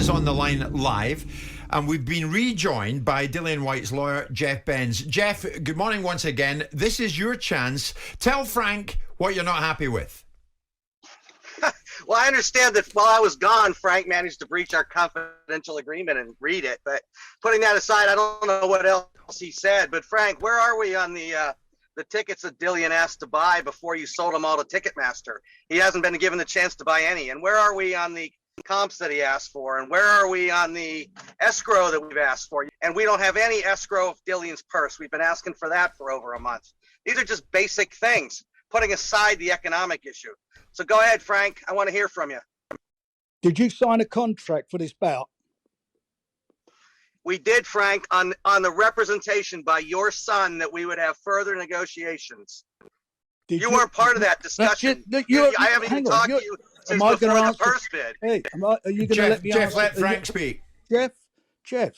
is on the line live, and we've been rejoined by Dillian Whyte's lawyer, Jeff Benz. Jeff, good morning once again. This is your chance. Tell Frank what you're not happy with. Well, I understand that while I was gone, Frank managed to breach our confidential agreement and read it. But putting that aside, I don't know what else he said. But Frank, where are we on the tickets that Dillian asked to buy before you sold them all to Ticketmaster? He hasn't been given the chance to buy any. And where are we on the comps that he asked for? And where are we on the escrow that we've asked for? And we don't have any escrow of Dillian's purse. We've been asking for that for over a month. These are just basic things, putting aside the economic issue. So go ahead, Frank. I want to hear from you. Did you sign a contract for this bout? We did, Frank, on the representation by your son that we would have further negotiations. You weren't part of that discussion. I haven't even talked to you since before the purse bid. Hey, are you going to let me Jeff, answer? let Frank speak. Jeff,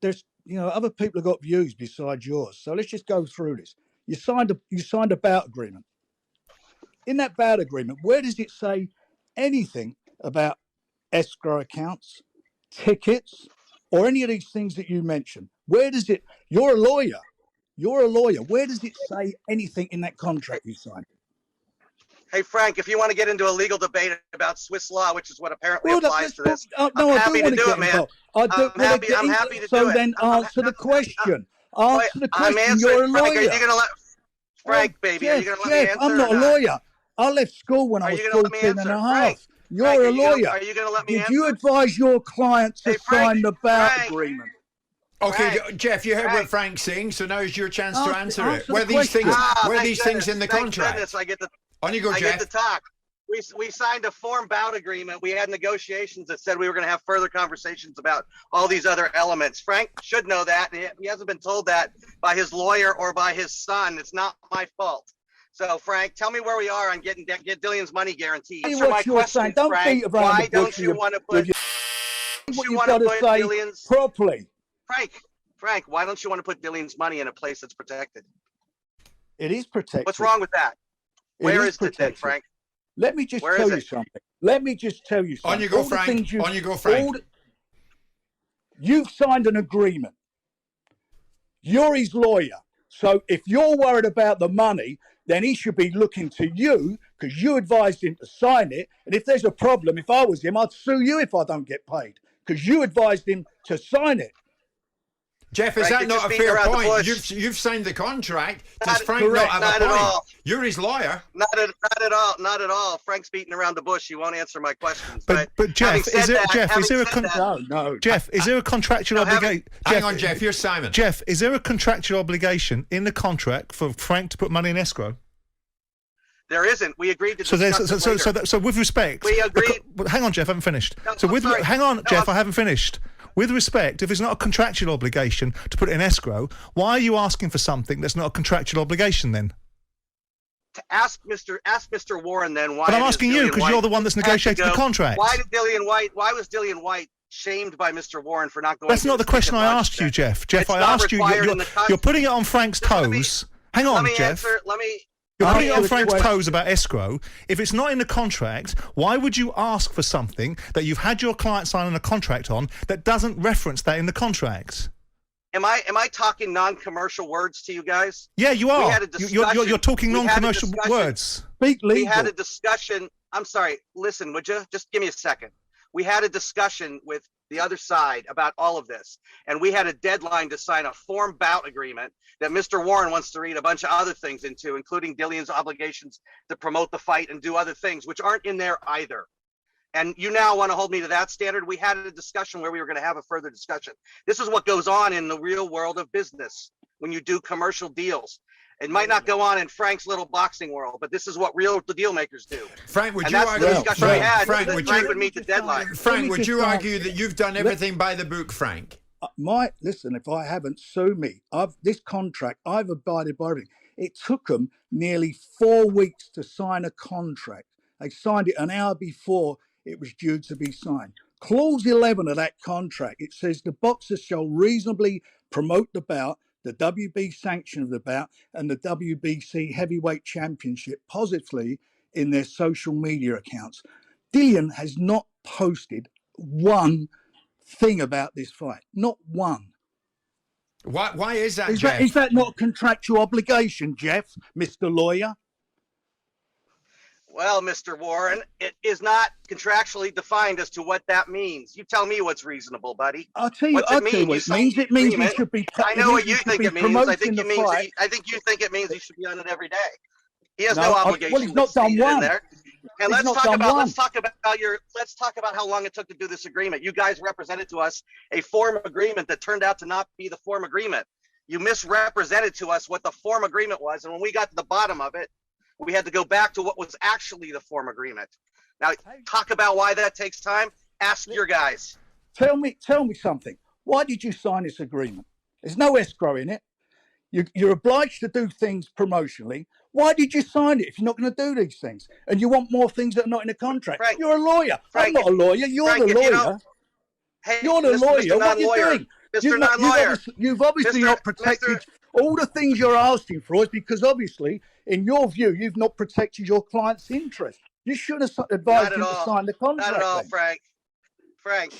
there's other people have got views besides yours. So let's just go through this. You signed a bout agreement. In that bout agreement, where does it say anything about escrow accounts, tickets, or any of these things that you mentioned? Where does it? You're a lawyer. Where does it say anything in that contract you signed? Hey, Frank, if you want to get into a legal debate about Swiss law, which is what apparently applies to this, I'm happy to do it, man. I'm happy to do it. So then answer the question. Answer the question. You're a lawyer. Frank, are you going to let Frank, baby, are you going to let me answer? I'm not a lawyer. I left school when I was 14 and a half. You're a lawyer. Are you going to let me answer? Did you advise your client to sign the bout agreement? Okay, Jeff, you heard what Frank's saying, so now is your chance to answer it. Were these things in the contract? I get to, on you go, Jeff. I get to talk. We signed a form bout agreement. We had negotiations that said we were going to have further conversations about all these other elements. Frank should know that. He hasn't been told that by his lawyer or by his son. It's not my fault. So, Frank, tell me where we are on get Dillian's money guarantee. Answer my question, Frank. Why don't you want to put Dillian's properly? Frank, why don't you want to put Dillian's money in a place that's protected? It is protected. What's wrong with that? Where is it then, Frank? Let me just tell you something. On you go, Frank. On you go, Frank. You've signed an agreement. You're his lawyer. So if you're worried about the money, then he should be looking to you because you advised him to sign it. And if there's a problem, if I was him, I'd sue you if I don't get paid because you advised him to sign it. Jeff, is that not a fair point? You've signed the contract. Does Frank not have a point? You're his lawyer. Not at all. Frank's beating around the bush. He won't answer my questions. But Jeff, is there a contractual obligation? Hang on, Jeff. Here's Simon. Jeff, is there a contractual obligation in the contract for Frank to put money in escrow? There isn't. We agreed to discuss So with respect, we agreed. Hang on, Jeff. I haven't finished. No, Jeff. I haven't finished. With respect, if it's not a contractual obligation to put it in escrow, why are you asking for something that's not a contractual obligation then? To ask Mr. Warren then why. But I'm asking you because you're the one that's negotiated the contract. Why was Dillian Whyte shamed by Mr. Warren for not going? That's not the question I asked you, Jeff. Jeff, I asked you. You're putting it on Frank's toes. Hang on, Jeff. You're putting it on Frank's toes about escrow. If it's not in the contract, why would you ask for something that you've had your client sign a contract on that doesn't reference that in the contract? Am I talking non-commercial words to you guys? Yeah, you are. You're talking non-commercial words. Speak legal. We had a discussion. I'm sorry. Listen, would you just give me a second? We had a discussion with the other side about all of this, and we had a deadline to sign a form bout agreement that Mr. Warren wants to read a bunch of other things into, including Dillian's obligations to promote the fight and do other things, which aren't in there either. And you now want to hold me to that standard? We had a discussion where we were going to have a further discussion. This is what goes on in the real world of business when you do commercial deals. It might not go on in Frank's little boxing world, but this is what real deal makers do. Frank, would you argue? Frank, would meet the deadline. Frank, would you argue that you've done everything by the book, Frank? Listen, if I haven't, sue me. This contract, I've abided by everything. It took them nearly 4 weeks to sign a contract. They signed it an hour before it was due to be signed. Clause 11 of that contract, it says the boxer shall reasonably promote the bout, the WB sanction of the bout, and the WBC heavyweight championship positively in their social media accounts. Dillian has not posted one thing about this fight. Not one. Why is that, Jeff? Is that not a contractual obligation, Jeff, Mr. Lawyer? Well, Mr. Warren, it is not contractually defined as to what that means. You tell me what's reasonable, buddy. I'll tell you what it means. It means he should be. I know what you think it means. I think you think it means he should be on it every day. He has no obligation. Well, he's not done one. And let's talk about how long it took to do this agreement. You guys represented to us a form agreement that turned out to not be the form agreement. You misrepresented to us what the form agreement was, and when we got to the bottom of it, we had to go back to what was actually the form agreement. Now, talk about why that takes time. Ask your guys. Tell me something. Why did you sign this agreement? There's no escrow in it. You're obliged to do things promotionally. Why did you sign it if you're not going to do these things? And you want more things that are not in the contract? Frank, you're a lawyer. Frank, I'm not a lawyer. You're Frank, the lawyer. You're the lawyer. What are you doing? Mr. Non-lawyer. You've obviously not protected. All the things you're asking for is because obviously, in your view, you've not protected your client's interest. You should have advised him to sign the contract. Not at all, Frank. Frank,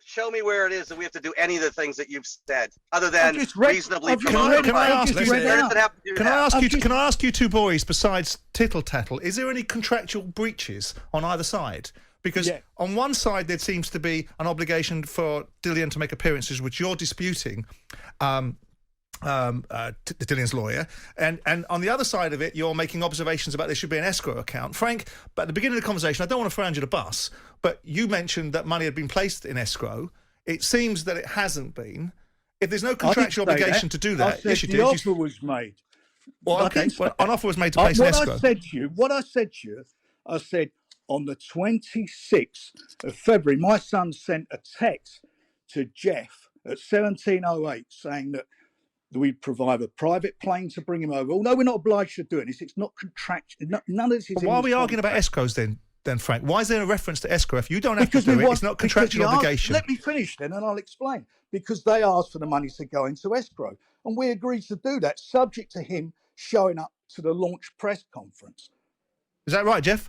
show me where it is that we have to do any of the things that you've said, other than reasonably promoted. Can I ask you two boys, besides tittle tattle, is there any contractual breaches on either side? Because on one side there seems to be an obligation for Dillian to make appearances, which you're disputing, Dillian's lawyer, and on the other side of it, you're making observations about there should be an escrow account. Frank, but at the beginning of the conversation, I don't want to throw you under the bus, but you mentioned that money had been placed in escrow. It seems that it hasn't been. If there's no contractual obligation to do that, yes, you did. The offer was made. Well, okay, an offer was made to place an escrow. What I said to you, I said on the 26th of February, my son sent a text to Jeff at 17:08 saying that we'd provide a private plane to bring him over. Although we're not obliged to do it, it's not contractual. None of this is. Why are we arguing about escrows then, Frank? Why is there a reference to escrow? If you don't have to do it, it's not contractual obligation. Let me finish then, and I'll explain. Because they asked for the money to go into escrow, and we agreed to do that, subject to him showing up to the launch press conference. Is that right, Jeff?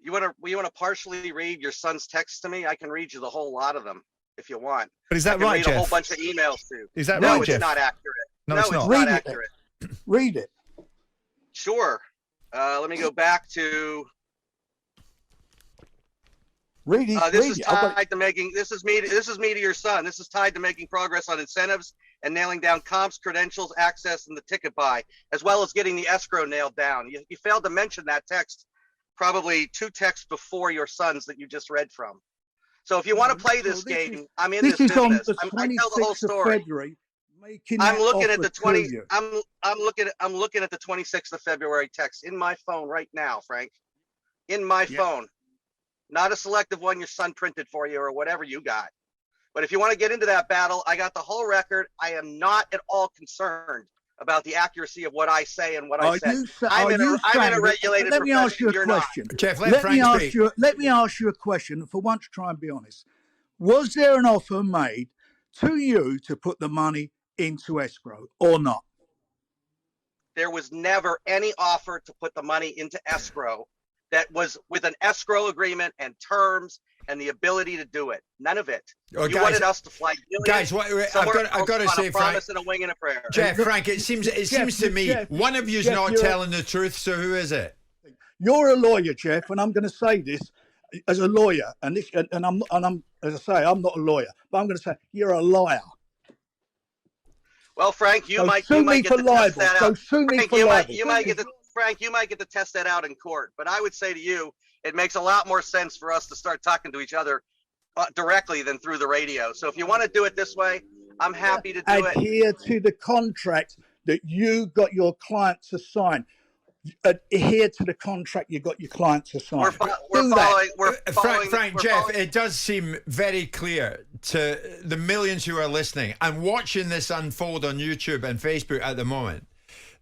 You want to partially read your son's text to me? I can read you the whole lot of them if you want. But is that right, Jeff? A whole bunch of emails too. Is that right, Jeff? No, it's not accurate. No, it's not. Not accurate. Read it. Sure. Let me go back to. This is tied to making. This is me to your son. This is tied to making progress on incentives and nailing down comps, credentials, access, and the ticket buy, as well as getting the escrow nailed down. You failed to mention that text, probably 2 texts before your son's that you just read from. So if you want to play this game, I'm in this business. On the I tell the whole story. February, I'm looking at the 20. I'm looking at the 26th of February text in my phone right now, Frank. In my phone. Not a selective one your son printed for you or whatever you got. But if you want to get into that battle, I got the whole record. I am not at all concerned about the accuracy of what I say and what I said. I'm in a regulated profession. Let me ask you a question. Jeff, let Frank speak. Let me ask you a question. For once, try and be honest. Was there an offer made to you to put the money into escrow or not? There was never any offer to put the money into escrow that was with an escrow agreement and terms and the ability to do it. None of it. You wanted us to fly. Guys, I've got to say, Frank. And a wing and a prayer. Jeff, Frank, it seems to me one of you's not telling the truth. So who is it? You're a lawyer, Jeff, and I'm going to say this as a lawyer, and I'm as I say, I'm not a lawyer, but I'm going to say you're a liar. Well, Frank, you might get to test that out. Frank, you might get to test that out in court, but I would say to you, it makes a lot more sense for us to start talking to each other directly than through the radio. So if you want to do it this way, I'm happy to do it. Adhere to the contract that you got your client to sign. Adhere to the contract you got your client to sign. Frank, Jeff, it does seem very clear to the millions who are listening and watching this unfold on YouTube and Facebook at the moment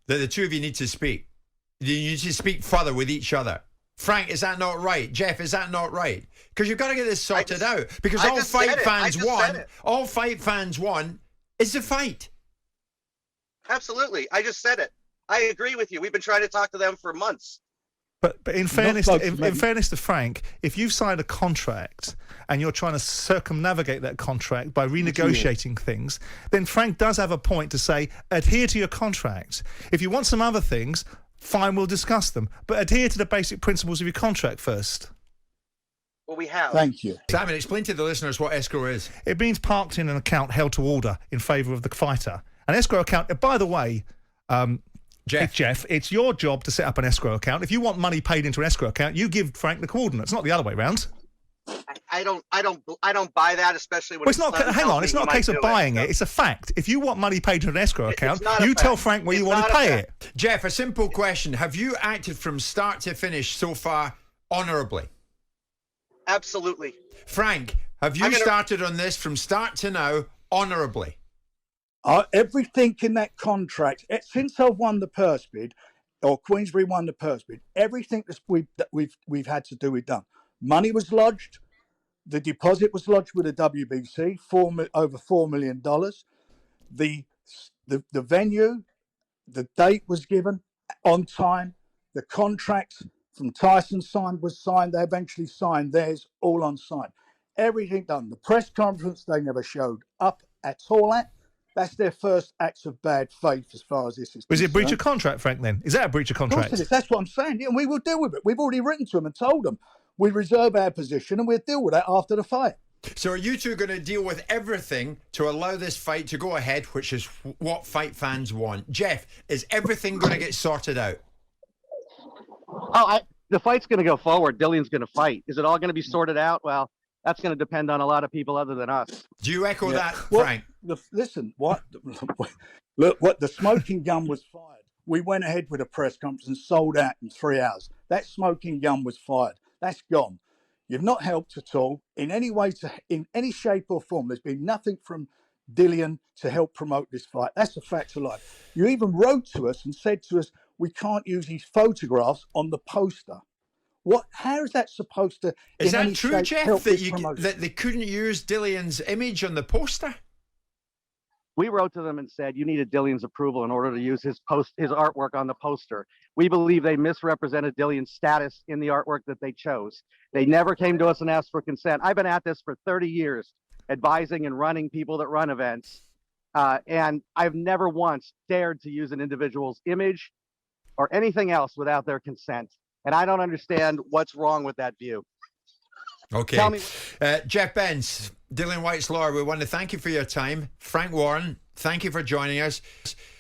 that the two of you need to speak. You need to speak further with each other. Frank, is that not right? Jeff, is that not right? Because you've got to get this sorted out. Because all fight fans want is the fight. Absolutely. I just said it. I agree with you. We've been trying to talk to them for months. But in fairness, in fairness to Frank, if you've signed a contract and you're trying to circumnavigate that contract by renegotiating things, then Frank does have a point to say, adhere to your contract. If you want some other things, fine, we'll discuss them. But adhere to the basic principles of your contract first. Well, we have. Thank you. Simon, explain to the listeners what escrow is. It means parked in an account held to order in favour of the fighter. An escrow account, by the way... Jeff, it's your job to set up an escrow account. If you want money paid into an escrow account, you give Frank the coordinates, not the other way round. I don't buy that, especially when it's not. Hang on, it's not a case of buying it. It's a fact. If you want money paid to an escrow account, you tell Frank where you want to pay it. Jeff, a simple question: have you acted from start to finish so far honourably? Absolutely. Frank, have you started on this from start to now honourably? Everything in that contract, since I've won the purse bid, or Queensbury won the purse bid, everything that we've had to do, we've done. Money was lodged, the deposit was lodged with the WBC, over $4 million. The venue, the date was given on time. The contracts from Tyson was signed. They eventually signed theirs, all on sign. Everything done. The press conference they never showed up at all at. That's their first acts of bad faith as far as this is concerned. Was it a breach of contract, Frank, then? Is that a breach of contract? Of course it is. That's what I'm saying. Yeah, and we will deal with it. We've already written to them and told them we reserve our position and we'll deal with that after the fight. So are you two going to deal with everything to allow this fight to go ahead, which is what fight fans want? Jeff, is everything going to get sorted out? The fight's going to go forward. Dillian's going to fight. Is it all going to be sorted out? Well, that's going to depend on a lot of people other than us. Do you echo that, Frank? Look, the smoking gun was fired. We went ahead with a press conference and sold out in 3 hours. That smoking gun was fired. That's gone. You've not helped at all in any way, in any shape or form. There's been nothing from Dillian to help promote this fight. That's a fact of life. You even wrote to us and said to us, we can't use these photographs on the poster. How is that supposed to? Is that true, Jeff? That they couldn't use Dillian's image on the poster? We wrote to them and said you needed Dillian's approval in order to use his artwork on the poster. We believe they misrepresented Dillian's status in the artwork that they chose. They never came to us and asked for consent. I've been at this for 30 years, advising and running people that run events, and I've never once dared to use an individual's image or anything else without their consent. And I don't understand what's wrong with that view. Okay. Tell me. Jeff Benz, Dillian Whyte's lawyer, we want to thank you for your time. Frank Warren, thank you for joining us.